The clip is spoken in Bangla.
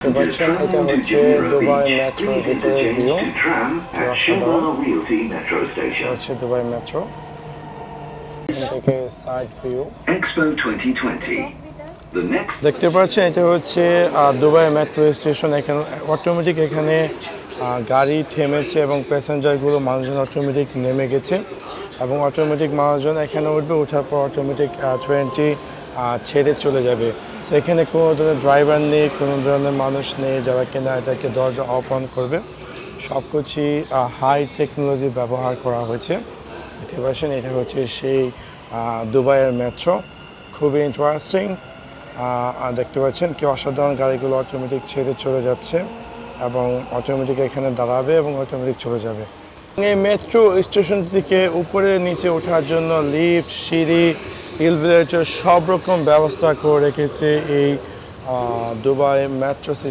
দেখতে পাচ্ছেন এটা হচ্ছে দুবাই মেট্রোর ভিতরের ভিউ। অসাধারণ। এটা হচ্ছে দুবাই মেট্রো, এখান থেকে সাইড ভিউ দেখতে পাচ্ছেন। এটা হচ্ছে দুবাই মেট্রো স্টেশন। এখানে অটোমেটিক এখানে গাড়ি থেমেছে এবং প্যাসেঞ্জারগুলো মানুষজন অটোমেটিক নেমে গেছে এবং অটোমেটিক মানুষজন এখানে উঠবে, ওঠার পর অটোমেটিক ট্রেনটি ছেড়ে চলে যাবে। সো এখানে কোনো ধরনের ড্রাইভার নেই, কোনো ধরনের মানুষ নেই যারা কিনা এটাকে দরজা অন করবে। সব কিছুই হাই টেকনোলজি ব্যবহার করা হয়েছে। দেখতে পাচ্ছেন এটা হচ্ছে সেই দুবাইয়ের মেট্রো, খুবই ইন্টারেস্টিং। দেখতে পাচ্ছেন কি অসাধারণ, গাড়িগুলো অটোমেটিক ছেড়ে চলে যাচ্ছে এবং অটোমেটিক এখানে দাঁড়াবে এবং অটোমেটিক চলে যাবে। এই মেট্রো স্টেশন থেকে উপরে নিচে ওঠার জন্য লিফট, সিঁড়ি, এলিভেটর সব রকম ব্যবস্থা করে রেখেছে এই দুবাই মেট্রো সিস্টেম।